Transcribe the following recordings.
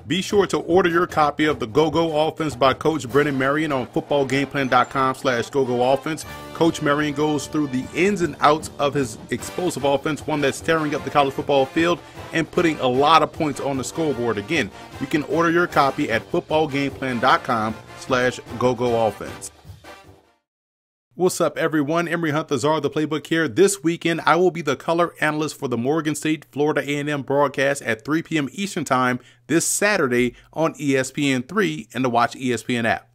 Be sure to order your copy of the Go-Go Offense by Coach Brennan Marion on footballgameplan.com/GoGoOffense. Coach Marion goes through the ins and outs of his explosive offense, one that's tearing up the college football field and putting a lot of points on the scoreboard. Again, you can order your copy at footballgameplan.com/GoGoOffense. What's up, everyone? Emory Hunt, the Czar of the Playbook here. This weekend, I will be the color analyst for the Morgan State Florida A&M broadcast at 3 p.m. Eastern Time this Saturday on ESPN3 and the Watch ESPN app.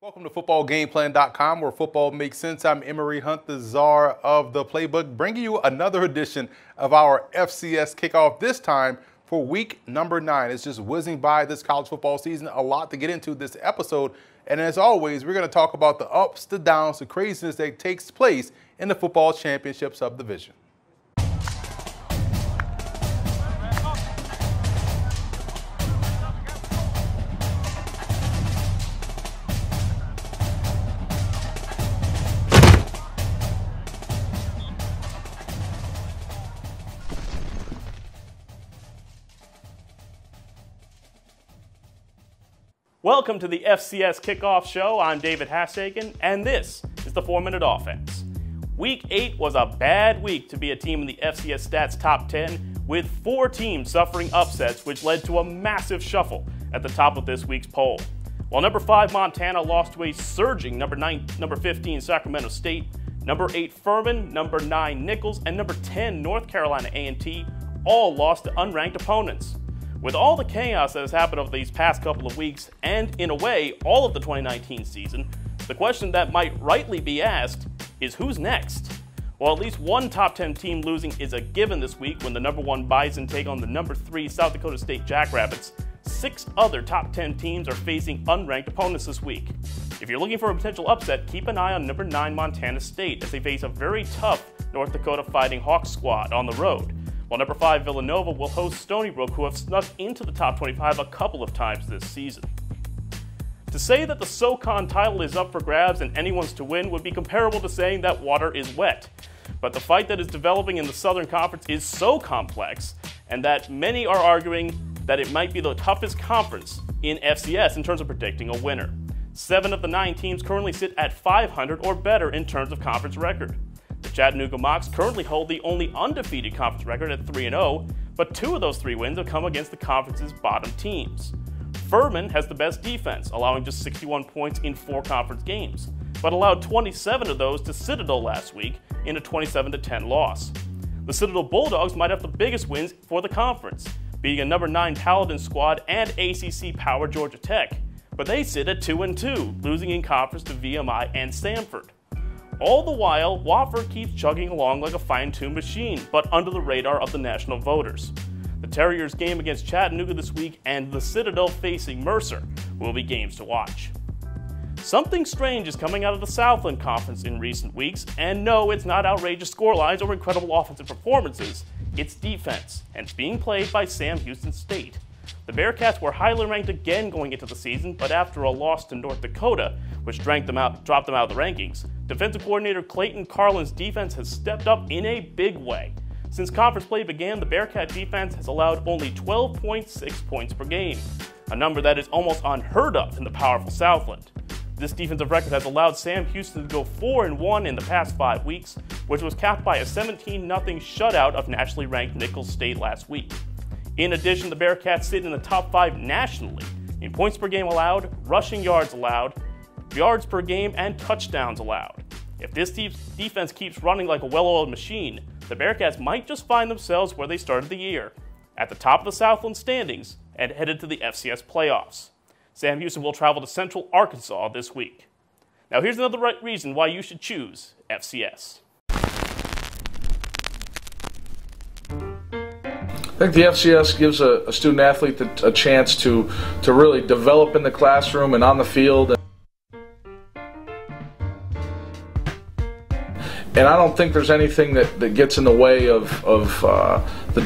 Welcome to footballgameplan.com, where football makes sense. I'm Emory Hunt, the Czar of the Playbook, bringing you another edition of our FCS Kickoff, this time for week number 9. It's just whizzing by this college football season. A lot to get into this episode. And as always, we're going to talk about the ups, the downs, the craziness that takes place in the football championship subdivision. Welcome to the FCS Kickoff Show. I'm David Hassagen, and this is the 4-Minute Offense. Week 8 was a bad week to be a team in the FCS Stats Top 10, with 4 teams suffering upsets, which led to a massive shuffle at the top of this week's poll. While number 5 Montana lost to a surging number 15 Sacramento State, number 8 Furman, number 9 Nichols, and number 10 North Carolina A&T all lost to unranked opponents. With all the chaos that has happened over these past couple of weeks, and in a way, all of the 2019 season, the question that might rightly be asked is who's next? Well, at least one top 10 team losing is a given this week when the number 1 Bison take on the number 3 South Dakota State Jackrabbits. 6 other top 10 teams are facing unranked opponents this week. If you're looking for a potential upset, keep an eye on number 9 Montana State as they face a very tough North Dakota Fighting Hawks squad on the road. While number 5 Villanova will host Stony Brook, who have snuck into the top 25 a couple of times this season. To say that the SoCon title is up for grabs and anyone's to win would be comparable to saying that water is wet. But the fight that is developing in the Southern Conference is so complex, and that many are arguing that it might be the toughest conference in FCS in terms of predicting a winner. 7 of the 9 teams currently sit at 500 or better in terms of conference record. The Chattanooga Mocs currently hold the only undefeated conference record at 3-0, but 2 of those 3 wins have come against the conference's bottom teams. FURMAN has the best defense, allowing just 61 points in 4 conference games, but allowed 27 of those to Citadel last week in a 27-10 loss. The Citadel Bulldogs might have the biggest wins for the conference, beating a number 9 Paladin squad and ACC power Georgia Tech, but they sit at 2-2, losing in conference to VMI and Samford. All the while, Wofford keeps chugging along like a fine-tuned machine, but under the radar of the national voters. The Terriers' game against Chattanooga this week and the Citadel facing Mercer will be games to watch. Something strange is coming out of the Southland Conference in recent weeks, and no, it's not outrageous scorelines or incredible offensive performances, it's defense, and it's being played by Sam Houston State. The Bearcats were highly ranked again going into the season, but after a loss to North Dakota, which dropped them out of the rankings, defensive coordinator Clayton Carlin's defense has stepped up in a big way. Since conference play began, the Bearcat defense has allowed only 12.6 points per game, a number that is almost unheard of in the powerful Southland. This defensive record has allowed Sam Houston to go 4-1 in the past 5 weeks, which was capped by a 17-0 shutout of nationally ranked Nichols State last week. In addition, the Bearcats sit in the top 5 nationally in points per game allowed, rushing yards allowed, yards per game, and touchdowns allowed. If this defense keeps running like a well-oiled machine, the Bearcats might just find themselves where they started the year, at the top of the Southland standings and headed to the FCS playoffs. Sam Houston will travel to Central Arkansas this week. Now here's another reason why you should choose FCS. I think the FCS gives a student athlete a chance to really develop in the classroom and on the field. And I don't think there's anything that gets in the way of the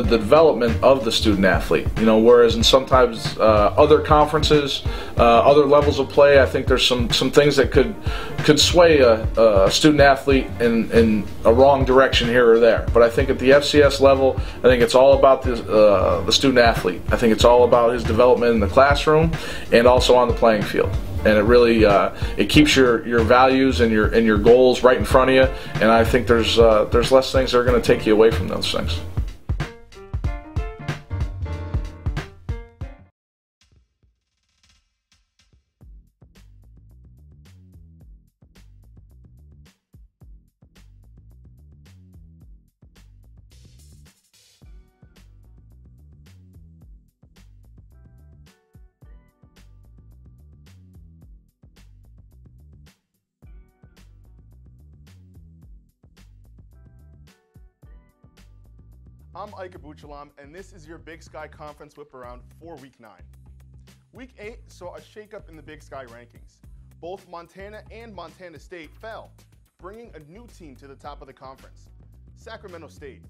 development of the student athlete. You know, whereas in sometimes other conferences, other levels of play, I think there's some things that could sway a student athlete in a wrong direction here or there. But I think at the FCS level, I think it's all about the student athlete. I think it's all about his development in the classroom and also on the playing field. And it really it keeps your values and your goals right in front of you. And I think there's less things that are going to take you away from those things. I'm Ike Abuchalam, and this is your Big Sky Conference Whip Around for Week 9. Week 8 saw a shakeup in the Big Sky rankings. Both Montana and Montana State fell, bringing a new team to the top of the conference, Sacramento State.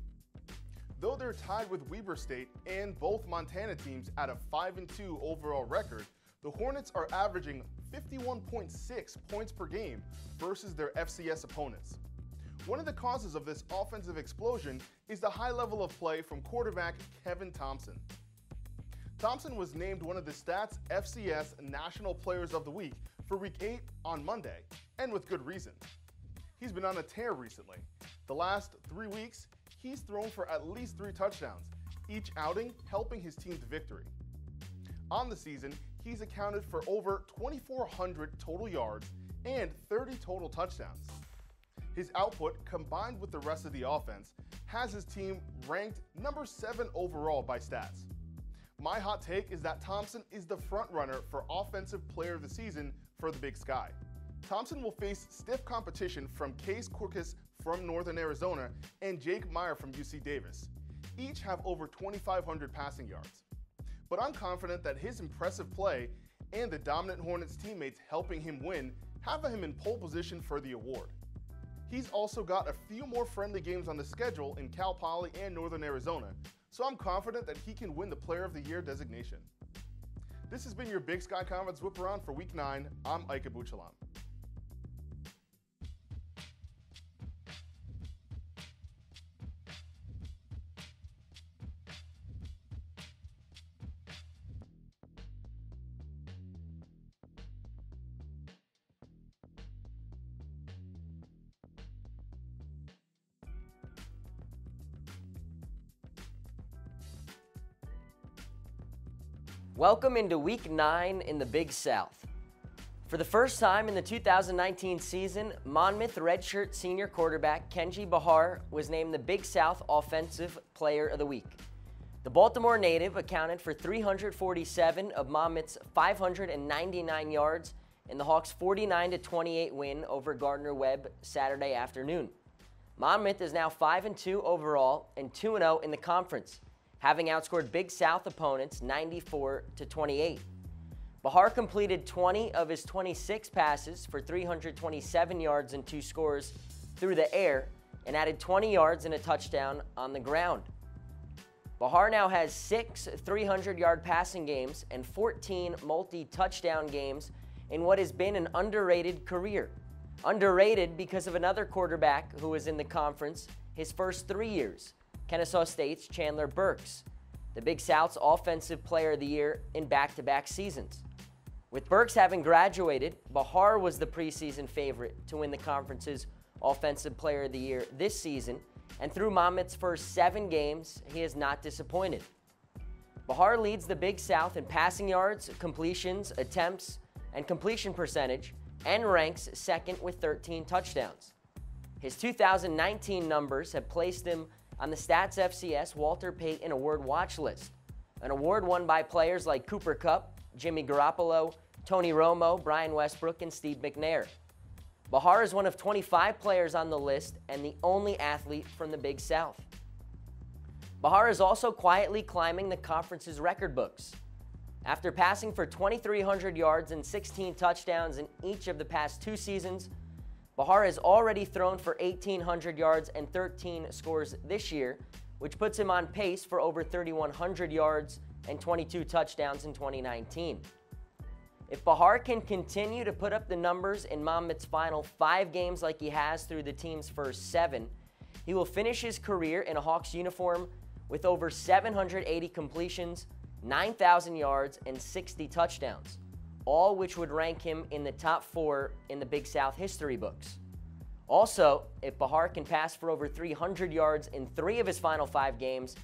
Though they're tied with Weber State and both Montana teams at a 5-2 overall record, the Hornets are averaging 51.6 points per game versus their FCS opponents. One of the causes of this offensive explosion is the high level of play from quarterback Kevin Thompson. Thompson was named one of the Stats FCS National Players of the Week for Week 8 on Monday, and with good reason. He's been on a tear recently. The last 3 weeks, he's thrown for at least 3 touchdowns, each outing helping his team to victory. On the season, he's accounted for over 2,400 total yards and 30 total touchdowns. His output, combined with the rest of the offense, has his team ranked number 7 overall by Stats. My hot take is that Thompson is the front-runner for Offensive Player of the Season for the Big Sky. Thompson will face stiff competition from Case Quirkus from Northern Arizona and Jake Meyer from UC Davis. Each have over 2,500 passing yards. But I'm confident that his impressive play and the dominant Hornets teammates helping him win have him in pole position for the award. He's also got a few more friendly games on the schedule in Cal Poly and Northern Arizona, so I'm confident that he can win the Player of the Year designation. This has been your Big Sky Conference Whip Around for Week 9. I'm Ike Abuchalam. Welcome into Week 9 in the Big South. For the first time in the 2019 season, Monmouth redshirt senior quarterback Kenji Bahar was named the Big South Offensive Player of the Week. The Baltimore native accounted for 347 of Monmouth's 599 yards in the Hawks' 49-28 win over Gardner-Webb Saturday afternoon. Monmouth is now 5-2 overall and 2-0 in the conference, having outscored Big South opponents 94-28. Bahar completed 20 of his 26 passes for 327 yards and 2 scores through the air and added 20 yards and a touchdown on the ground. Bahar now has 6 300-yard passing games and 14 multi-touchdown games in what has been an underrated career. Underrated because of another quarterback who was in the conference his first 3 years, Kennesaw State's Chandler Burks, the Big South's Offensive Player of the Year in back-to-back seasons. With Burks having graduated, Bahar was the preseason favorite to win the conference's Offensive Player of the Year this season, and through Monmouth's first 7 games, he has not disappointed. Bahar leads the Big South in passing yards, completions, attempts, and completion percentage, and ranks second with 13 touchdowns. His 2019 numbers have placed him on the Stats FCS Walter Payton Award watch list, an award won by players like Cooper Kupp, Jimmy Garoppolo, Tony Romo, Brian Westbrook, and Steve McNair. Bahar is one of 25 players on the list and the only athlete from the Big South. Bahar is also quietly climbing the conference's record books. After passing for 2,300 yards and 16 touchdowns in each of the past 2 seasons, Bahar has already thrown for 1,800 yards and 13 scores this year, which puts him on pace for over 3,100 yards and 22 touchdowns in 2019. If Bahar can continue to put up the numbers in Monmouth's final 5 games like he has through the team's first 7, he will finish his career in a Hawks uniform with over 780 completions, 9,000 yards, and 60 touchdowns, all which would rank him in the top 4 in the Big South history books. Also, if Bahar can pass for over 300 yards in 3 of his final 5 games,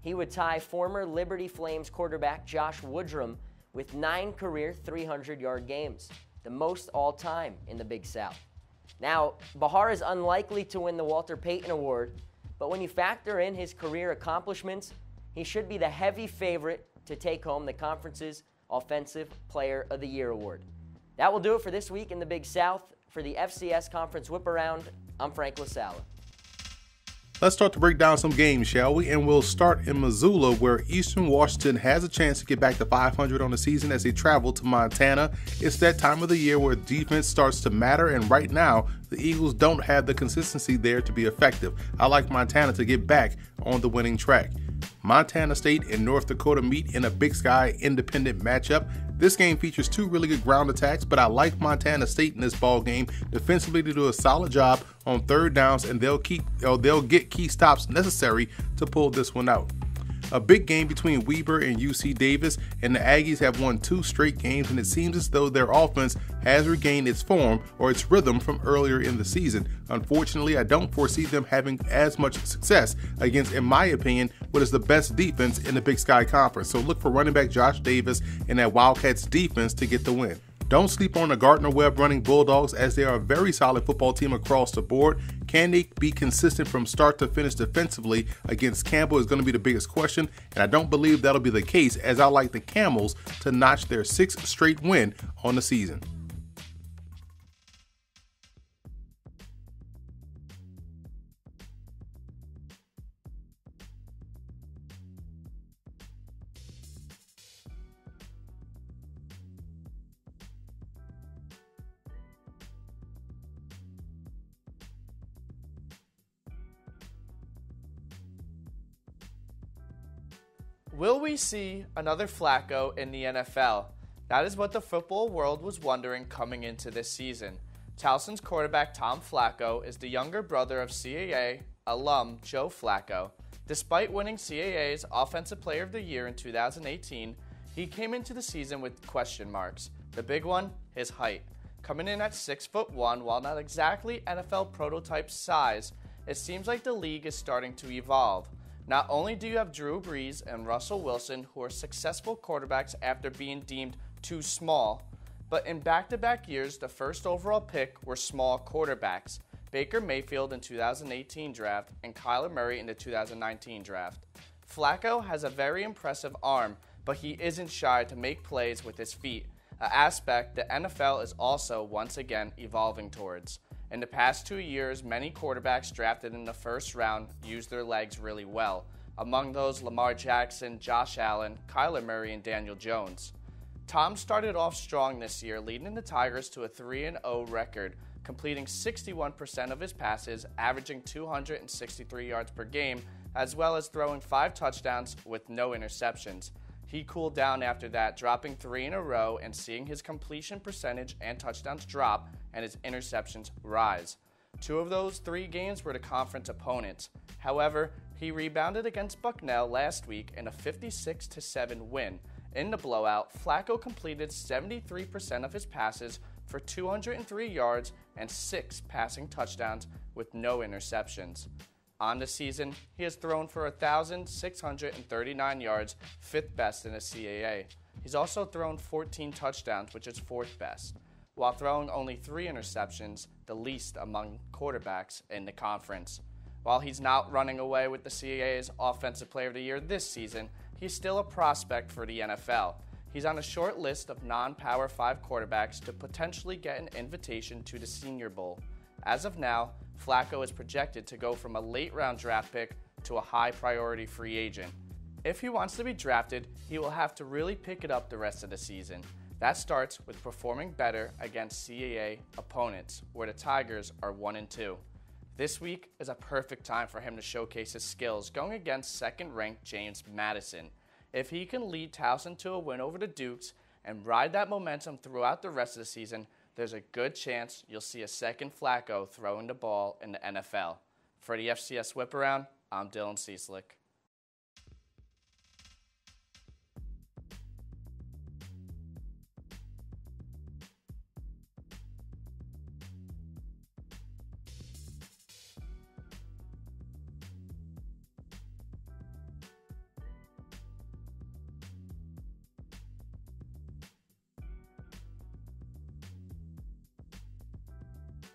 he would tie former Liberty Flames quarterback Josh Woodrum with 9 career 300-yard games, the most all-time in the Big South. Now, Bahar is unlikely to win the Walter Payton Award, but when you factor in his career accomplishments, he should be the heavy favorite to take home the conference's Offensive Player of the Year award. That will do it for this week in the Big South. For the FCS Conference Whip Around, I'm Frank LaSala. Let's start to break down some games, shall we? And we'll start in Missoula, where Eastern Washington has a chance to get back to 500 on the season as they travel to Montana. It's that time of the year where defense starts to matter, and right now, the Eagles don't have the consistency there to be effective. I like Montana to get back on the winning track. Montana State and North Dakota meet in a Big Sky independent matchup. This game features 2 really good ground attacks, but I like Montana State in this ball game defensively to do a solid job on 3rd downs, and they'll get key stops necessary to pull this one out. A big game between Weber and UC Davis, and the Aggies have won 2 straight games, and it seems as though their offense has regained its form or its rhythm from earlier in the season. Unfortunately, I don't foresee them having as much success against, in my opinion, what is the best defense in the Big Sky Conference. So look for running back Josh Davis and that Wildcats defense to get the win. Don't sleep on the Gardner-Webb running Bulldogs, as they are a very solid football team across the board. Can they be consistent from start to finish defensively against Campbell is going to be the biggest question, and I don't believe that'll be the case, as I like the Camels to notch their 6th straight win on the season. Will we see another Flacco in the NFL? That is what the football world was wondering coming into this season. Towson's quarterback Tom Flacco is the younger brother of CAA alum Joe Flacco. Despite winning CAA's Offensive Player of the Year in 2018, he came into the season with question marks. The big one, his height. Coming in at 6'1", while not exactly NFL prototype size, it seems like the league is starting to evolve. Not only do you have Drew Brees and Russell Wilson, who are successful quarterbacks after being deemed too small, but in back-to-back years, the first overall pick were small quarterbacks, Baker Mayfield in 2018 draft and Kyler Murray in the 2019 draft. Flacco has a very impressive arm, but he isn't shy to make plays with his feet, an aspect the NFL is also once again evolving towards. In the past 2 years, many quarterbacks drafted in the first round used their legs really well. Among those, Lamar Jackson, Josh Allen, Kyler Murray, and Daniel Jones. Tom started off strong this year, leading the Tigers to a 3-0 record, completing 61% of his passes, averaging 263 yards per game, as well as throwing 5 touchdowns with no interceptions. He cooled down after that, dropping 3 in a row and seeing his completion percentage and touchdowns drop and his interceptions rise. 2 of those 3 games were to conference opponents. However, he rebounded against Bucknell last week in a 56-7 win. In the blowout, Flacco completed 73% of his passes for 203 yards and 6 passing touchdowns with no interceptions. On the season, he has thrown for 1,639 yards, 5th best in the CAA. He's also thrown 14 touchdowns, which is 4th best, while throwing only 3 interceptions, the least among quarterbacks in the conference. While he's not running away with the CAA's Offensive Player of the Year this season, he's still a prospect for the NFL. He's on a short list of non-Power 5 quarterbacks to potentially get an invitation to the Senior Bowl. As of now, Flacco is projected to go from a late-round draft pick to a high-priority free agent. If he wants to be drafted, he will have to really pick it up the rest of the season. That starts with performing better against CAA opponents, where the Tigers are 1-2. This week is a perfect time for him to showcase his skills going against second-ranked James Madison. If he can lead Towson to a win over the Dukes and ride that momentum throughout the rest of the season, there's a good chance you'll see a second Flacco throwing the ball in the NFL. For the FCS Whip Around, I'm Dylan Cieslik.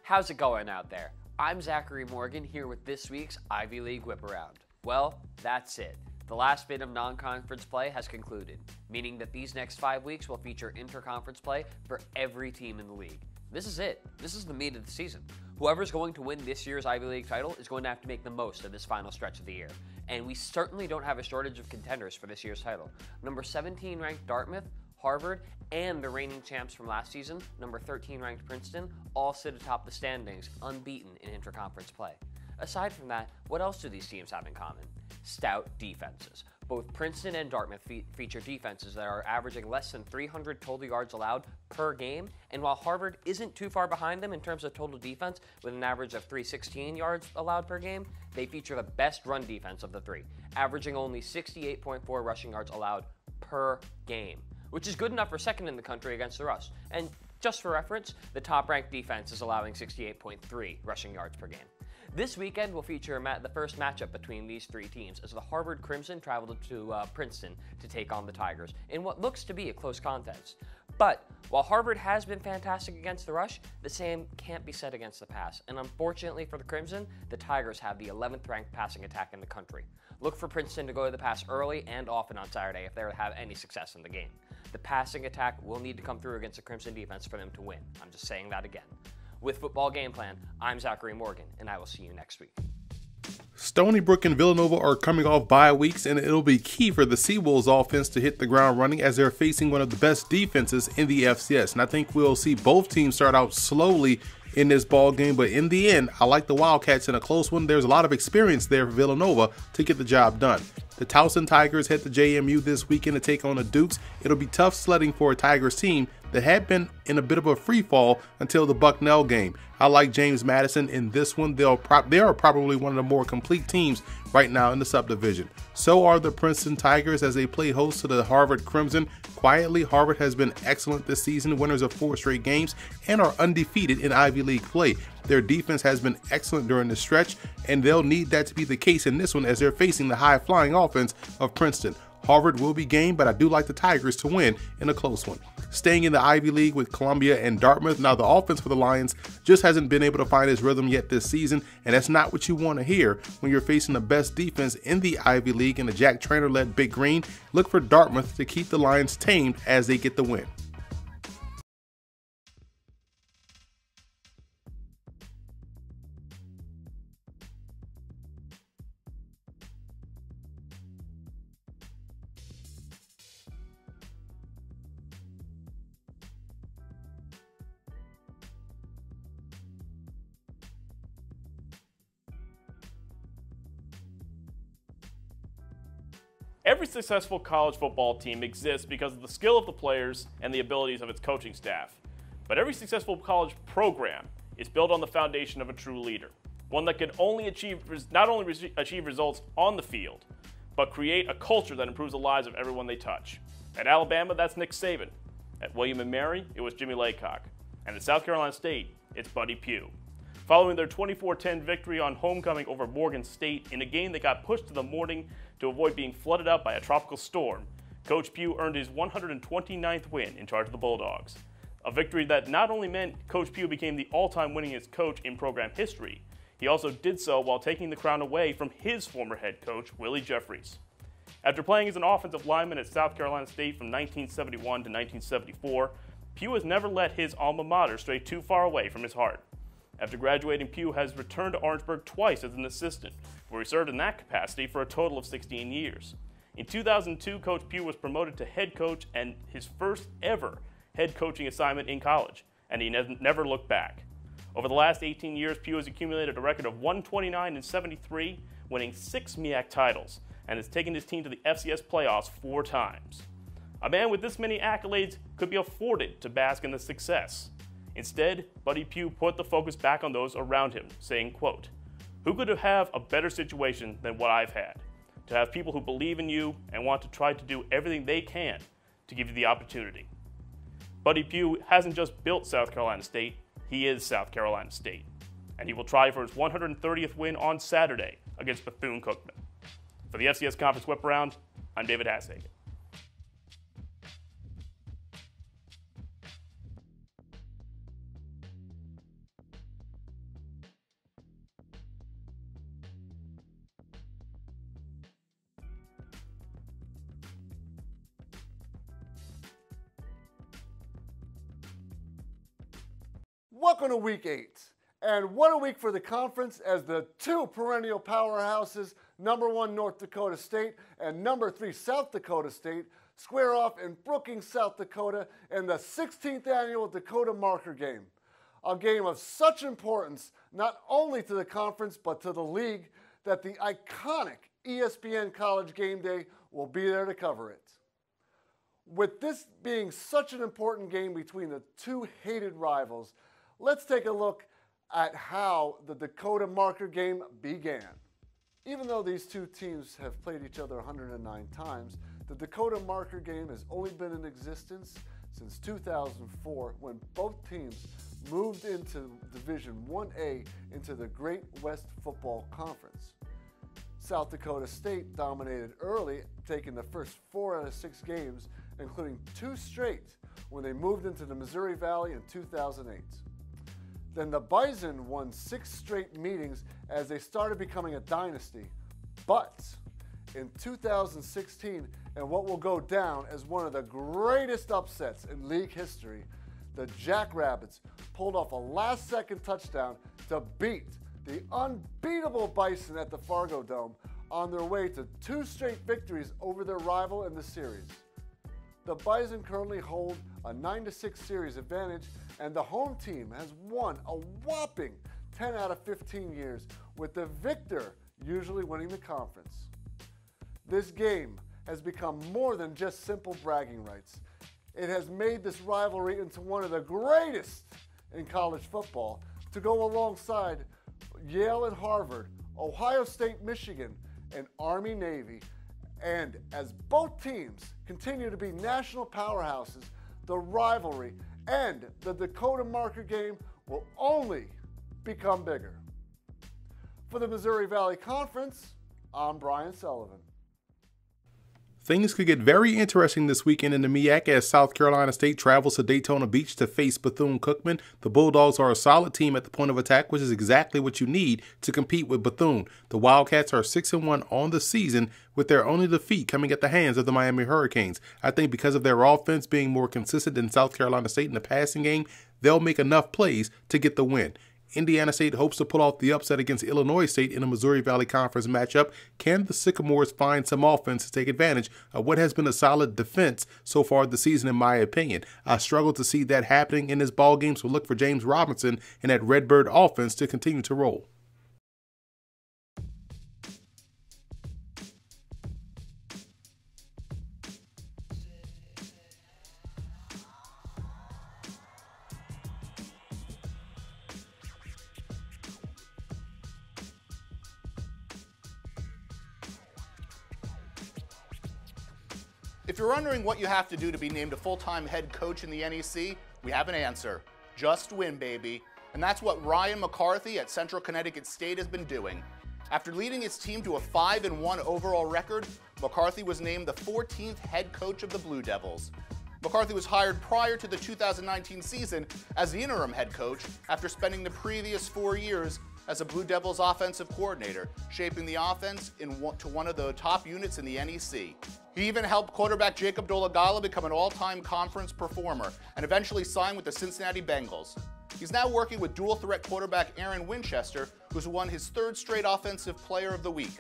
How's it going out there? I'm Zachary Morgan here with this week's Ivy League Whip Around. Well, that's it. The last bit of non-conference play has concluded, meaning that these next 5 weeks will feature inter-conference play for every team in the league. This is it. This is the meat of the season. Whoever's going to win this year's Ivy League title is going to have to make the most of this final stretch of the year. And we certainly don't have a shortage of contenders for this year's title. Number 17 ranked Dartmouth, Harvard, and the reigning champs from last season, number 13 ranked Princeton, all sit atop the standings, unbeaten in interconference play. Aside from that, what else do these teams have in common? Stout defenses. Both Princeton and Dartmouth feature defenses that are averaging less than 300 total yards allowed per game, and while Harvard isn't too far behind them in terms of total defense, with an average of 316 yards allowed per game, they feature the best run defense of the three, averaging only 68.4 rushing yards allowed per game, which is good enough for second in the country against the rush. And just for reference, the top-ranked defense is allowing 68.3 rushing yards per game. This weekend will feature the first matchup between these three teams as the Harvard Crimson traveled to Princeton to take on the Tigers in what looks to be a close contest. But while Harvard has been fantastic against the rush, the same can't be said against the pass. And unfortunately for the Crimson, the Tigers have the 11th ranked passing attack in the country. Look for Princeton to go to the pass early and often on Saturday if they have any success in the game. The passing attack will need to come through against the Crimson defense for them to win. I'm just saying that again. With Football Game Plan, I'm Zachary Morgan, and I will see you next week. Stony Brook and Villanova are coming off bye weeks, and it'll be key for the Seawolves offense to hit the ground running as they're facing one of the best defenses in the FCS. And I think we'll see both teams start out slowly in this ball game, but in the end, I like the Wildcats in a close one. There's a lot of experience there for Villanova to get the job done. The Towson Tigers head to JMU this weekend to take on the Dukes. It'll be tough sledding for a Tigers team that had been in a bit of a free fall until the Bucknell game. I like James Madison in this one. They are probably one of the more complete teams right now in the subdivision. So are the Princeton Tigers as they play host to the Harvard Crimson. Quietly, Harvard has been excellent this season, winners of 4 straight games, and are undefeated in Ivy League play. Their defense has been excellent during the stretch, and they'll need that to be the case in this one as they're facing the high-flying offense of Princeton. Harvard will be game, but I do like the Tigers to win in a close one. Staying in the Ivy League with Columbia and Dartmouth, now the offense for the Lions just hasn't been able to find its rhythm yet this season, and that's not what you want to hear when you're facing the best defense in the Ivy League and the Jack Trainer-led Big Green. Look for Dartmouth to keep the Lions tamed as they get the win. Every successful college football team exists because of the skill of the players and the abilities of its coaching staff. But every successful college program is built on the foundation of a true leader, one that can not only achieve results on the field, but create a culture that improves the lives of everyone they touch. At Alabama, that's Nick Saban. At William & Mary, it was Jimmy Laycock. And at South Carolina State, it's Buddy Pugh. Following their 24-10 victory on homecoming over Morgan State in a game that got pushed to the morning to avoid being flooded out by a tropical storm, Coach Pugh earned his 129th win in charge of the Bulldogs. A victory that not only meant Coach Pugh became the all-time winningest coach in program history, he also did so while taking the crown away from his former head coach, Willie Jeffries. After playing as an offensive lineman at South Carolina State from 1971 to 1974, Pugh has never let his alma mater stray too far away from his heart. After graduating, Pugh has returned to Orangeburg twice as an assistant, where he served in that capacity for a total of 16 years. In 2002, Coach Pugh was promoted to head coach, and his first ever head coaching assignment in college, and he never looked back. Over the last 18 years, Pugh has accumulated a record of 129-73, winning 6 MEAC titles, and has taken his team to the FCS playoffs 4 times. A man with this many accolades could be afforded to bask in the success. Instead, Buddy Pugh put the focus back on those around him, saying, quote, "Who could have a better situation than what I've had? To have people who believe in you and want to try to do everything they can to give you the opportunity." Buddy Pugh hasn't just built South Carolina State, he is South Carolina State. And he will try for his 130th win on Saturday against Bethune-Cookman. For the FCS Conference Whip Around, I'm David Hassagen. Welcome to Week 8, and what a week for the conference as the 2 perennial powerhouses, #1 North Dakota State and #3 South Dakota State, square off in Brookings, South Dakota in the 16th annual Dakota Marker Game. A game of such importance not only to the conference but to the league that the iconic ESPN College Game Day will be there to cover it. With this being such an important game between the 2 hated rivals, let's take a look at how the Dakota Marker Game began. Even though these 2 teams have played each other 109 times, the Dakota Marker Game has only been in existence since 2004 when both teams moved into Division 1A into the Great West Football Conference. South Dakota State dominated early, taking the first 4 out of 6 games, including 2 straight when they moved into the Missouri Valley in 2008. Then the Bison won 6 straight meetings as they started becoming a dynasty. But in 2016, and what will go down as one of the greatest upsets in league history, the Jackrabbits pulled off a last-second touchdown to beat the unbeatable Bison at the Fargo Dome on their way to 2 straight victories over their rival in the series. The Bison currently hold a 9-6 series advantage, and the home team has won a whopping 10 out of 15 years, with the victor usually winning the conference. This game has become more than just simple bragging rights. It has made this rivalry into one of the greatest in college football, to go alongside Yale and Harvard, Ohio State, Michigan, and Army, Navy. And as both teams continue to be national powerhouses, the rivalry and the Dakota Marker Game will only become bigger. For the Missouri Valley Conference, I'm Brian Sullivan. Things could get very interesting this weekend in the MEAC as South Carolina State travels to Daytona Beach to face Bethune-Cookman. The Bulldogs are a solid team at the point of attack, which is exactly what you need to compete with Bethune. The Wildcats are 6-1 on the season, with their only defeat coming at the hands of the Miami Hurricanes. I think because of their offense being more consistent than South Carolina State in the passing game, they'll make enough plays to get the win. Indiana State hopes to pull off the upset against Illinois State in a Missouri Valley Conference matchup. Can the Sycamores find some offense to take advantage of what has been a solid defense so far this season, in my opinion? I struggle to see that happening in this ballgame, so look for James Robinson and that Redbird offense to continue to roll. If you're wondering what you have to do to be named a full-time head coach in the NEC, we have an answer. Just win, baby. And that's what Ryan McCarthy at Central Connecticut State has been doing. After leading his team to a 5-1 overall record, McCarthy was named the 14th head coach of the Blue Devils. McCarthy was hired prior to the 2019 season as the interim head coach after spending the previous 4 years as a Blue Devils offensive coordinator, shaping the offense to one of the top units in the NEC. He even helped quarterback Jacob Dolagala become an all-time conference performer and eventually sign with the Cincinnati Bengals. He's now working with dual-threat quarterback Aaron Winchester, who's won his 3rd straight Offensive Player of the Week.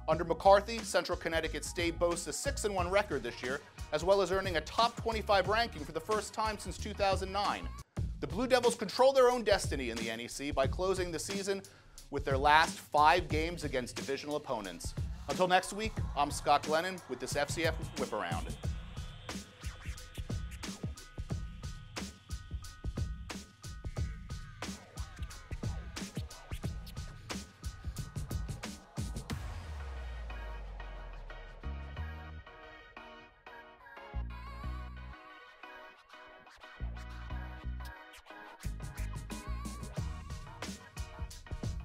Under McCarthy, Central Connecticut State boasts a 6-1 record this year, as well as earning a top 25 ranking for the first time since 2009. The Blue Devils control their own destiny in the NEC by closing the season with their last 5 games against divisional opponents. Until next week, I'm Scott Glennon with this FCS Whip Around.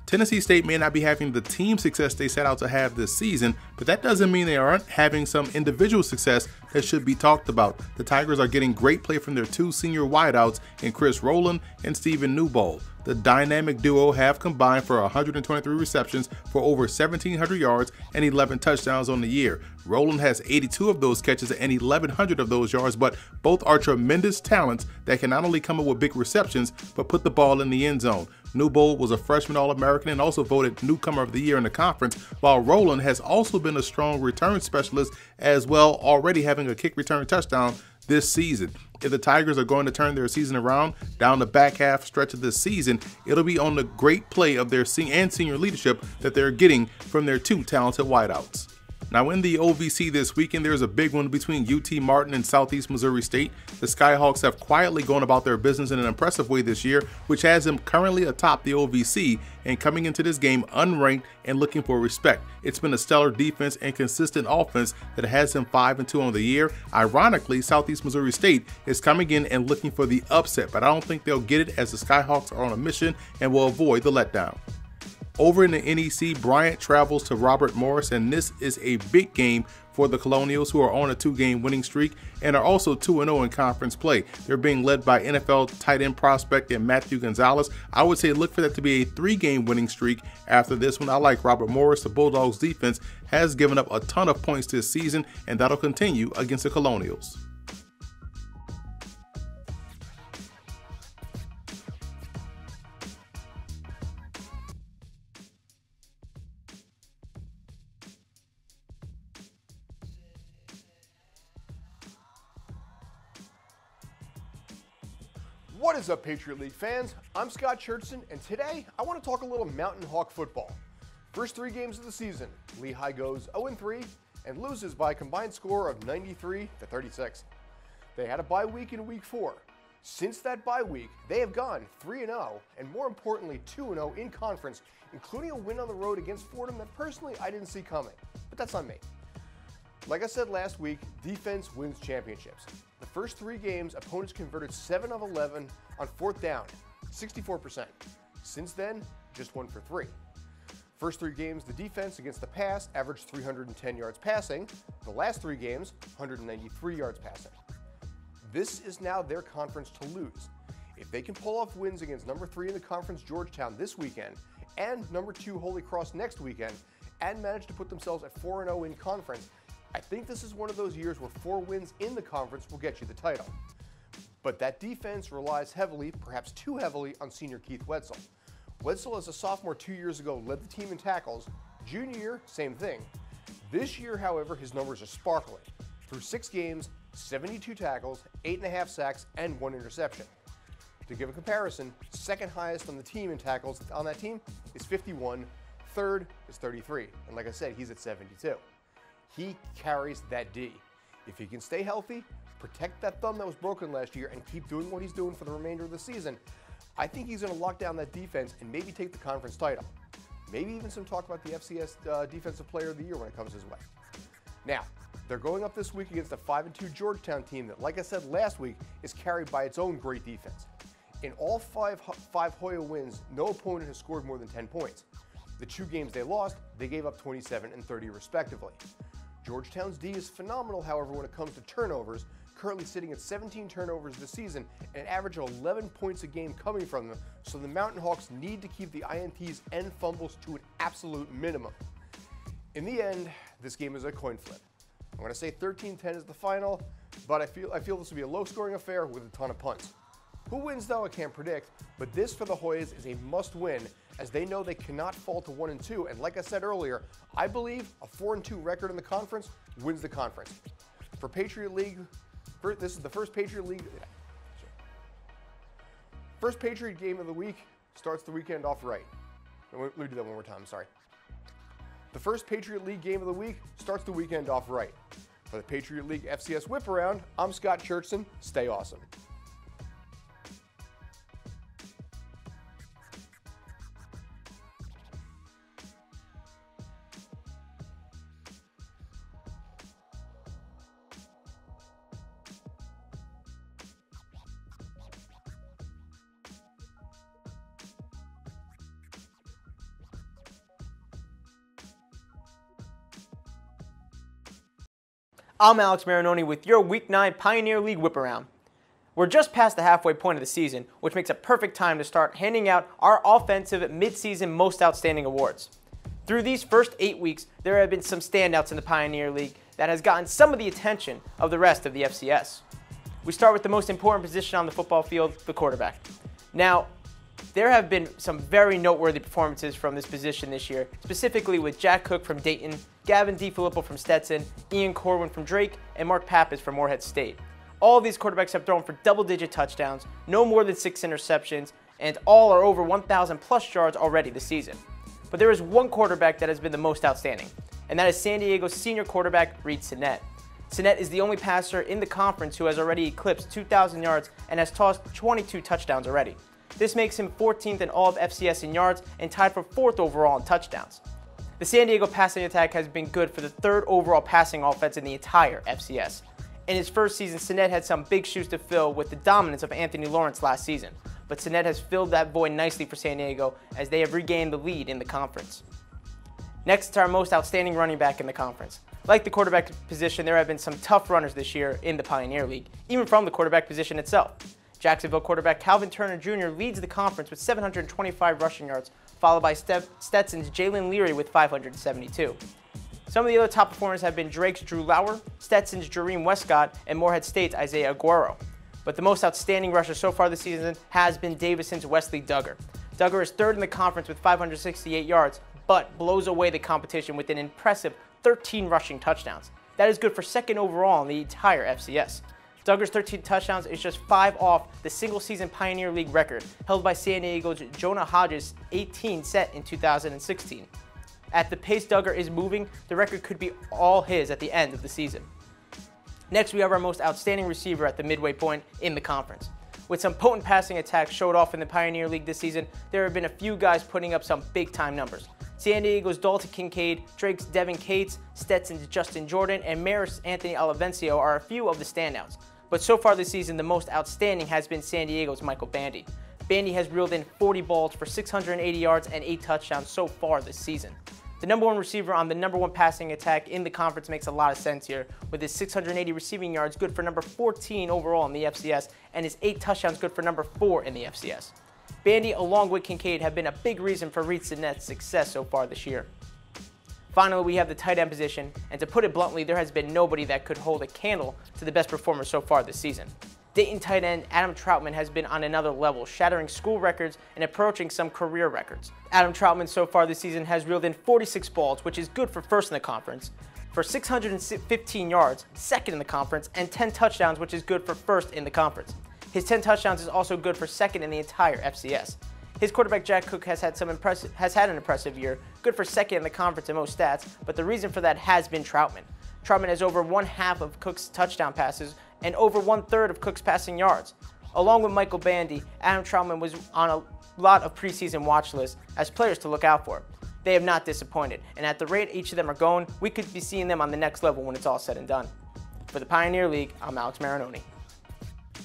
Tennessee State may not be having the team success they set out to have this season, but that doesn't mean they aren't having some individual success that should be talked about. The Tigers are getting great play from their 2 senior wideouts in Chris Rowland and Stephen Newbold. The dynamic duo have combined for 123 receptions for over 1,700 yards and 11 touchdowns on the year. Rowland has 82 of those catches and 1,100 of those yards, but both are tremendous talents that can not only come up with big receptions, but put the ball in the end zone. Newbold was a freshman All-American and also voted Newcomer of the Year in the conference, while Rowland has also been a strong return specialist as well, already having a kick return touchdown this season. If the Tigers are going to turn their season around down the back half stretch of this season, it'll be on the great play of their senior leadership that they're getting from their 2 talented wideouts. Now in the OVC this weekend, there's a big one between UT Martin and Southeast Missouri State. The Skyhawks have quietly gone about their business in an impressive way this year, which has them currently atop the OVC and coming into this game unranked and looking for respect. It's been a stellar defense and consistent offense that has them 5-2 on the year. Ironically, Southeast Missouri State is coming in and looking for the upset, but I don't think they'll get it as the Skyhawks are on a mission and will avoid the letdown. Over in the NEC, Bryant travels to Robert Morris, and this is a big game for the Colonials, who are on a 2-game winning streak and are also 2-0 in conference play. They're being led by NFL tight end prospect and Matthew Gonzalez. I would say look for that to be a 3-game winning streak after this one. I like Robert Morris. The Bulldogs defense has given up a ton of points this season, and that'll continue against the Colonials. What is up, Patriot League fans? I'm Scott Churchson, and today I want to talk a little Mountain Hawk football. First 3 games of the season, Lehigh goes 0-3 and loses by a combined score of 93-36. They had a bye week in week 4. Since that bye week, they have gone 3-0 and more importantly 2-0 in conference, including a win on the road against Fordham that personally I didn't see coming, but that's on me. Like I said last week, defense wins championships. The first 3 games, opponents converted 7 of 11 on 4th down, 64%. Since then, just 1 for 3. First 3 games, the defense against the pass averaged 310 yards passing. The last 3 games, 193 yards passing. This is now their conference to lose. If they can pull off wins against number 3 in the conference, Georgetown, this weekend, and number 2, Holy Cross, next weekend, and manage to put themselves at 4-0 in conference, I think this is one of those years where 4 wins in the conference will get you the title. But that defense relies heavily, perhaps too heavily, on senior Keith Wetzel. Wetzel, as a sophomore 2 years ago, led the team in tackles. Junior year, same thing. This year, however, his numbers are sparkling. Through 6 games, 72 tackles, 8.5 sacks, and 1 interception. To give a comparison, second highest on the team in tackles on that team is 51, third is 33, and like I said, he's at 72. He carries that D. If he can stay healthy, protect that thumb that was broken last year, and keep doing what he's doing for the remainder of the season, I think he's going to lock down that defense and maybe take the conference title. Maybe even some talk about the FCS Defensive Player of the Year when it comes his way. Now, they're going up this week against a 5-2 Georgetown team that, like I said last week, is carried by its own great defense. In all five Hoya wins, no opponent has scored more than 10 points. The 2 games they lost, they gave up 27 and 30 respectively. Georgetown's D is phenomenal, however, when it comes to turnovers, currently sitting at 17 turnovers this season and an average of 11 points a game coming from them, so the Mountain Hawks need to keep the INTs and fumbles to an absolute minimum. In the end, this game is a coin flip. I'm going to say 13-10 is the final, but I feel this will be a low-scoring affair with a ton of punts. Who wins, though, I can't predict, but this for the Hoyas is a must-win as they know they cannot fall to 1-2. And like I said earlier, I believe a 4-2 record in the conference wins the conference. For Patriot League, this is the first Patriot League. First Patriot game of the week starts the weekend off right. Let me do that one more time, sorry. The first Patriot League game of the week starts the weekend off right. For the Patriot League FCS Whip Around, I'm Scott Churchson. Stay awesome. I'm Alex Marinoni with your Week 9 Pioneer League Whip Around. We're just past the halfway point of the season, which makes a perfect time to start handing out our offensive mid-season Most Outstanding Awards. Through these first 8 weeks, there have been some standouts in the Pioneer League that has gotten some of the attention of the rest of the FCS. We start with the most important position on the football field, the quarterback. Now, there have been some very noteworthy performances from this position this year, specifically with Jack Cook from Dayton, Gavin DiFilippo from Stetson, Ian Corwin from Drake, and Mark Pappas from Morehead State. All of these quarterbacks have thrown for double-digit touchdowns, no more than 6 interceptions, and all are over 1,000 plus yards already this season. But there is one quarterback that has been the most outstanding, and that is San Diego's senior quarterback, Reed Sinnett. Sinnett is the only passer in the conference who has already eclipsed 2,000 yards and has tossed 22 touchdowns already. This makes him 14th in all of FCS in yards and tied for 4th overall in touchdowns. The San Diego passing attack has been good for the 3rd overall passing offense in the entire FCS. In his first season, Sinnett had some big shoes to fill with the dominance of Anthony Lawrence last season, but Sinnett has filled that void nicely for San Diego as they have regained the lead in the conference. Next is our most outstanding running back in the conference. Like the quarterback position, there have been some tough runners this year in the Pioneer League, even from the quarterback position itself. Jacksonville quarterback Calvin Turner Jr. leads the conference with 725 rushing yards, followed by Stetson's Jalen Leary with 572. Some of the other top performers have been Drake's Drew Lauer, Stetson's Jareem Westcott, and Morehead State's Isaiah Aguero. But the most outstanding rusher so far this season has been Davison's Wesley Duggar. Duggar is 3rd in the conference with 568 yards, but blows away the competition with an impressive 13 rushing touchdowns. That is good for 2nd overall in the entire FCS. Duggar's 13 touchdowns is just 5 off the single-season Pioneer League record, held by San Diego's Jonah Hodges' 18 set in 2016. At the pace Duggar is moving, the record could be all his at the end of the season. Next, we have our most outstanding receiver at the midway point in the conference. With some potent passing attacks showed off in the Pioneer League this season, there have been a few guys putting up some big-time numbers. San Diego's Dalton Kincaid, Drake's Devin Cates, Stetson's Justin Jordan, and Marist Anthony Olivencio are a few of the standouts. But so far this season, the most outstanding has been San Diego's Michael Bandy. Bandy has reeled in 40 balls for 680 yards and 8 touchdowns so far this season. The number 1 receiver on the number 1 passing attack in the conference makes a lot of sense here, with his 680 receiving yards good for number 14 overall in the FCS, and his 8 touchdowns good for number 4 in the FCS. Bandy, along with Kincaid, have been a big reason for Reed Sinnett's success so far this year. Finally, we have the tight end position, and to put it bluntly, there has been nobody that could hold a candle to the best performer so far this season. Dayton tight end Adam Troutman has been on another level, shattering school records and approaching some career records. Adam Troutman so far this season has reeled in 46 balls, which is good for 1st in the conference, for 615 yards, 2nd in the conference, and 10 touchdowns, which is good for 1st in the conference. His 10 touchdowns is also good for 2nd in the entire FCS. His quarterback Jack Cook has had an impressive year, good for 2nd in the conference in most stats, but the reason for that has been Troutman. Troutman has over 1/2 of Cook's touchdown passes and over 1/3 of Cook's passing yards. Along with Michael Bandy, Adam Troutman was on a lot of preseason watch lists as players to look out for. They have not disappointed, and at the rate each of them are going, we could be seeing them on the next level when it's all said and done. For the Pioneer League, I'm Alex Marinoni.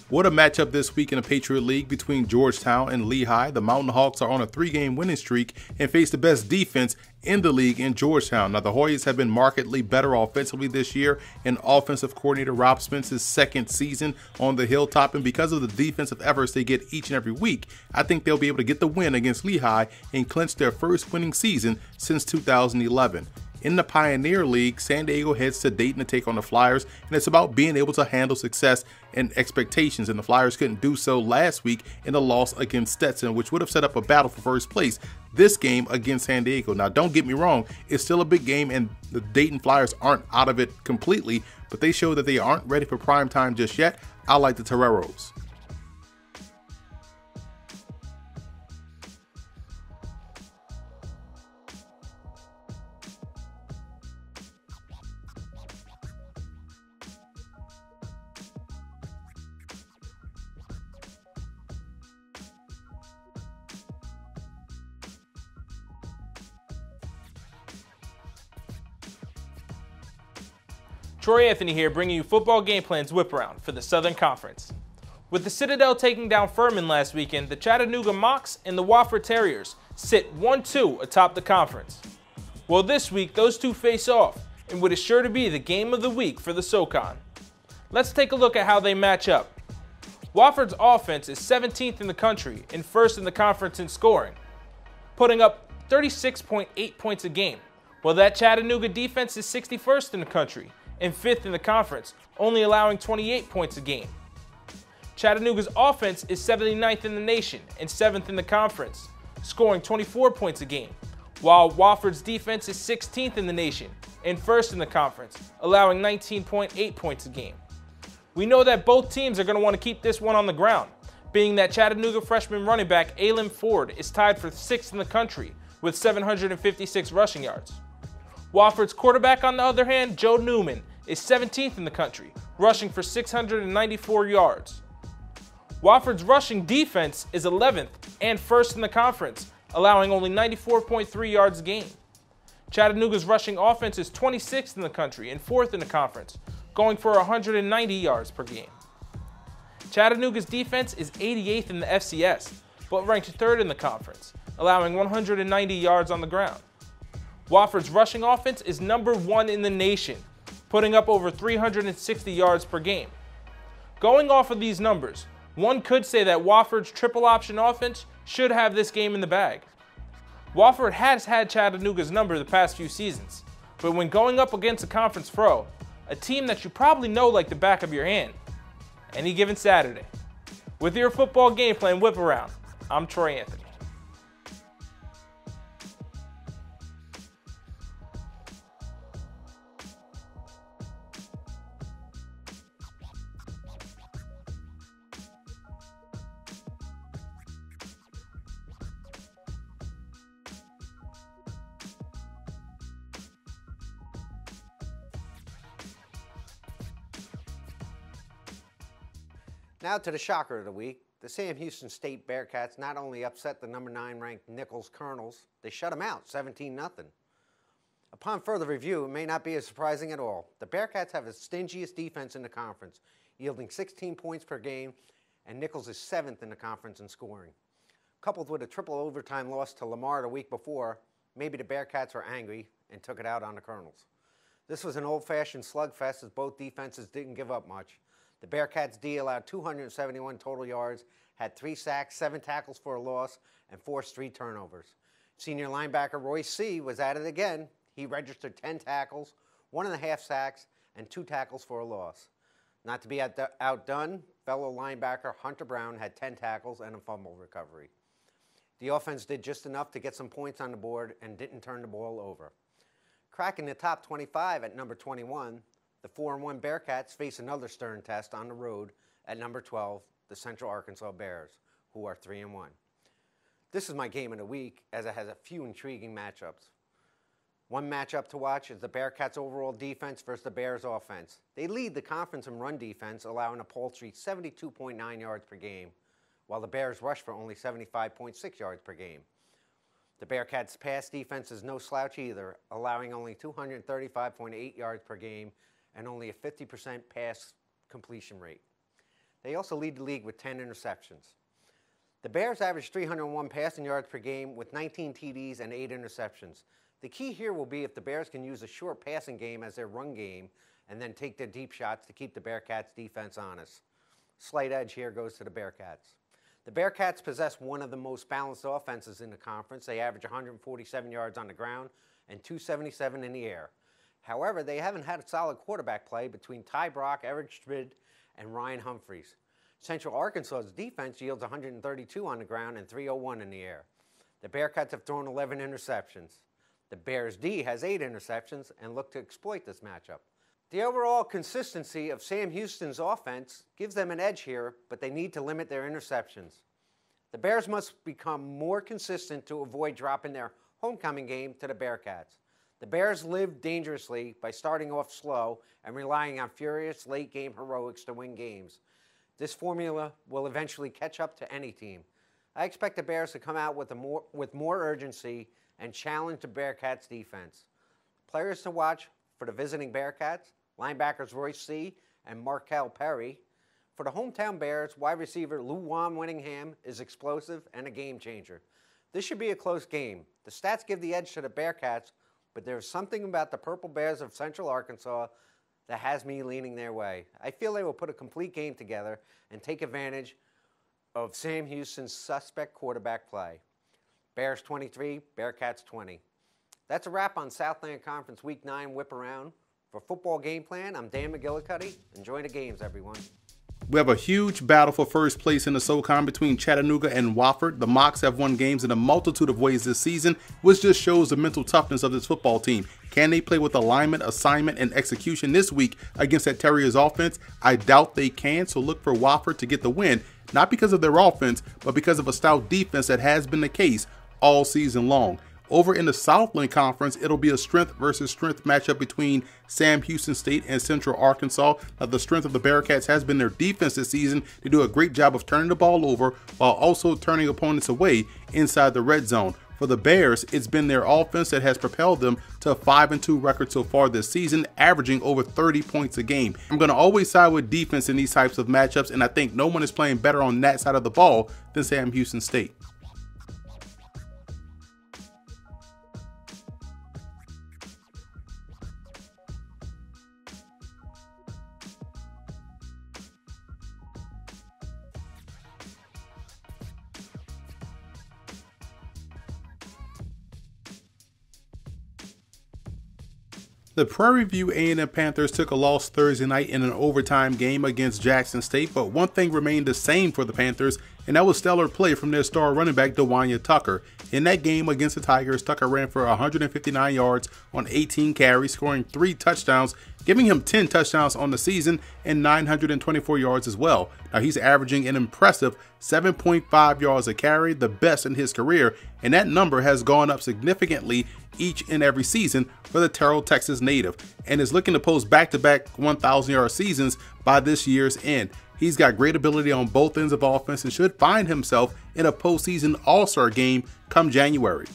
What a matchup this week in the Patriot League between Georgetown and Lehigh. The Mountain Hawks are on a 3-game winning streak and face the best defense in the league in Georgetown. Now, the Hoyas have been markedly better offensively this year in offensive coordinator Rob Spence's 2nd season on the hilltop, and because of the defensive efforts they get each and every week, I think they'll be able to get the win against Lehigh and clinch their first winning season since 2011. In the Pioneer League, San Diego heads to Dayton to take on the Flyers, and it's about being able to handle success and expectations, and the Flyers couldn't do so last week in a loss against Stetson, which would have set up a battle for first place this game against San Diego. Now, don't get me wrong, it's still a big game, and the Dayton Flyers aren't out of it completely, but they show that they aren't ready for prime time just yet. I like the Toreros. Troy Anthony here, bringing you Football Game Plan's Whip Around for the Southern Conference. With the Citadel taking down FURMAN last weekend, the Chattanooga Mocs and the Wofford Terriers sit 1-2 atop the conference. Well, this week, those two face off in what is sure to be the game of the week for the SoCon. Let's take a look at how they match up. Wofford's offense is 17th in the country and first in the conference in scoring, putting up 36.8 points a game, while that Chattanooga defense is 61st in the country and 5th in the conference, only allowing 28 points a game. Chattanooga's offense is 79th in the nation and 7th in the conference, scoring 24 points a game, while Wofford's defense is 16th in the nation and 1st in the conference, allowing 19.8 points a game. We know that both teams are going to want to keep this one on the ground, being that Chattanooga freshman running back Aylin Ford is tied for 6th in the country with 756 rushing yards. Wofford's quarterback, on the other hand, Joe Newman, is 17th in the country, rushing for 694 yards. Wofford's rushing defense is 11th and 1st in the conference, allowing only 94.3 yards a game. Chattanooga's rushing offense is 26th in the country and 4th in the conference, going for 190 yards per game. Chattanooga's defense is 88th in the FCS, but ranked 3rd in the conference, allowing 190 yards on the ground. Wofford's rushing offense is number 1 in the nation, putting up over 360 yards per game. Going off of these numbers, one could say that Wofford's triple option offense should have this game in the bag. Wofford has had Chattanooga's number the past few seasons, but when going up against a conference foe, a team that you probably know like the back of your hand, any given Saturday. With your Football Game Plan Whip Around, I'm Troy Anthony. Now to the shocker of the week. The Sam Houston State Bearcats not only upset the number 9 ranked Nichols Colonels, they shut them out 17-0. Upon further review, it may not be as surprising at all. The Bearcats have the stingiest defense in the conference, yielding 16 points per game, and Nichols is 7th in the conference in scoring. Coupled with a triple overtime loss to Lamar the week before, maybe the Bearcats were angry and took it out on the Colonels. This was an old-fashioned slugfest as both defenses didn't give up much. The Bearcats D allowed 271 total yards, had 3 sacks, 7 tackles for a loss, and forced 3 turnovers. Senior linebacker Royce C. was at it again. He registered 10 tackles, 1.5 sacks, and 2 tackles for a loss. Not to be outdone, fellow linebacker Hunter Brown had 10 tackles and a fumble recovery. The offense did just enough to get some points on the board and didn't turn the ball over. Cracking the top 25 at number 21, the 4-1 Bearcats face another stern test on the road at number 12, the Central Arkansas Bears, who are 3-1. This is my game of the week, as it has a few intriguing matchups. One matchup to watch is the Bearcats' overall defense versus the Bears' offense. They lead the conference in run defense, allowing a paltry 72.9 yards per game, while the Bears rush for only 75.6 yards per game. The Bearcats' pass defense is no slouch either, allowing only 235.8 yards per game and only a 50% pass completion rate. They also lead the league with 10 interceptions. The Bears average 301 passing yards per game with 19 TDs and 8 interceptions. The key here will be if the Bears can use a short passing game as their run game and then take their deep shots to keep the Bearcats' defense honest. Slight edge here goes to the Bearcats. The Bearcats possess one of the most balanced offenses in the conference. They average 147 yards on the ground and 277 in the air. However, they haven't had a solid quarterback play between Ty Brock, Eric Schmid, and Ryan Humphreys. Central Arkansas's defense yields 132 on the ground and 301 in the air. The Bearcats have thrown 11 interceptions. The Bears' D has 8 interceptions and look to exploit this matchup. The overall consistency of Sam Houston's offense gives them an edge here, but they need to limit their interceptions. The Bears must become more consistent to avoid dropping their homecoming game to the Bearcats. The Bears live dangerously by starting off slow and relying on furious late-game heroics to win games. This formula will eventually catch up to any team. I expect the Bears to come out with more urgency and challenge the Bearcats' defense. Players to watch for the visiting Bearcats, linebackers Royce C. and Markel Perry. For the hometown Bears, wide receiver Luwan Winningham is explosive and a game changer. This should be a close game. The stats give the edge to the Bearcats, but there's something about the Purple Bears of Central Arkansas that has me leaning their way. I feel they will put a complete game together and take advantage of Sam Houston's suspect quarterback play. Bears 23, Bearcats 20. That's a wrap on Southland Conference Week 9 Whip Around. For Football Game Plan, I'm Dan McGillicuddy. Enjoy the games, everyone. We have a huge battle for first place in the SoCon between Chattanooga and Wofford. The Mocs have won games in a multitude of ways this season, which just shows the mental toughness of this football team. Can they play with alignment, assignment, and execution this week against that Terriers offense? I doubt they can, so look for Wofford to get the win, not because of their offense, but because of a stout defense that has been the case all season long. Over in the Southland Conference, it'll be a strength versus strength matchup between Sam Houston State and Central Arkansas. Now, the strength of the Bearcats has been their defense this season. They do a great job of turning the ball over while also turning opponents away inside the red zone. For the Bears, it's been their offense that has propelled them to a 5-2 record so far this season, averaging over 30 points a game. I'm going to always side with defense in these types of matchups, and I think no one is playing better on that side of the ball than Sam Houston State. The Prairie View A&M Panthers took a loss Thursday night in an overtime game against Jackson State, but one thing remained the same for the Panthers, and that was stellar play from their star running back DeWanya Tucker. In that game against the Tigers, Tucker ran for 159 yards on 18 carries, scoring 3 touchdowns, giving him 10 touchdowns on the season and 924 yards as well. Now he's averaging an impressive 7.5 yards a carry, the best in his career, and that number has gone up significantly each and every season for the Terrell, Texas native, and is looking to post back-to-back 1,000-yard seasons by this year's end. He's got great ability on both ends of offense and should find himself in a postseason All-Star game come January.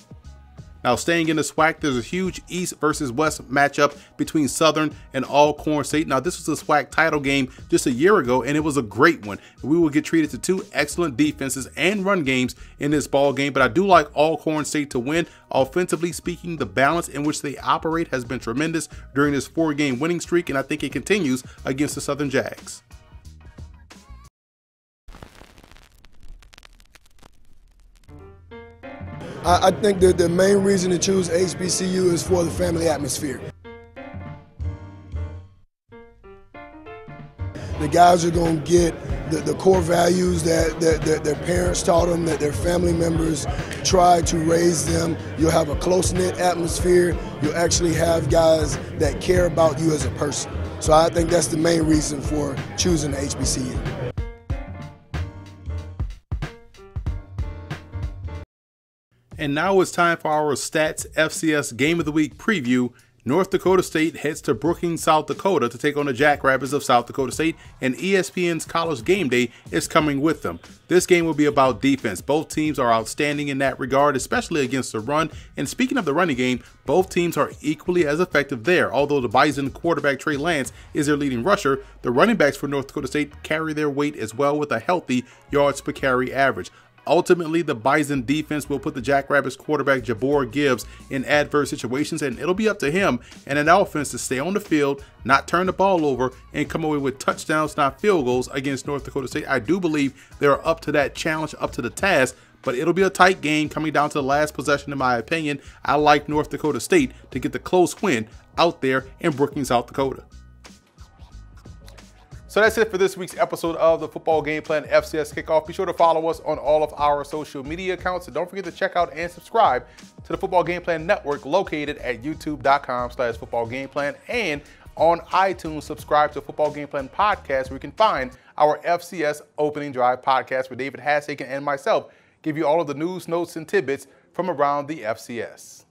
Now, staying in the SWAC, there's a huge East versus West matchup between Southern and Alcorn State. Now, this was a SWAC title game just a year ago, and it was a great one. We will get treated to 2 excellent defenses and run games in this ball game, but I do like Alcorn State to win. Offensively speaking, the balance in which they operate has been tremendous during this 4-game winning streak, and I think it continues against the Southern Jags. I think that the main reason to choose HBCU is for the family atmosphere. The guys are going to get the core values that their parents taught them, that their family members tried to raise them. You'll have a close-knit atmosphere. You'll actually have guys that care about you as a person. So I think that's the main reason for choosing the HBCU. And now it's time for our Stats FCS Game of the Week preview. North Dakota State heads to Brookings, South Dakota to take on the Jackrabbits of South Dakota State, and ESPN's College Game Day is coming with them. This game will be about defense. Both teams are outstanding in that regard, especially against the run. And speaking of the running game, both teams are equally as effective there. Although the Bison quarterback Trey Lance is their leading rusher, the running backs for North Dakota State carry their weight as well with a healthy yards per carry average. Ultimately, the Bison defense will put the Jackrabbits quarterback Jabor Gibbs in adverse situations, and it'll be up to him and an offense to stay on the field, not turn the ball over, and come away with touchdowns, not field goals against North Dakota State. I do believe they're up to that challenge, up to the task, but it'll be a tight game coming down to the last possession in my opinion. I like North Dakota State to get the close win out there in Brookings, South Dakota. So that's it for this week's episode of the Football Game Plan FCS Kickoff. Be sure to follow us on all of our social media accounts. And don't forget to check out and subscribe to the Football Game Plan Network located at youtube.com/footballgameplan. And on iTunes, subscribe to Football Game Plan Podcast, where you can find our FCS Opening Drive podcast, where David Hassagen and myself give you all of the news, notes, and tidbits from around the FCS.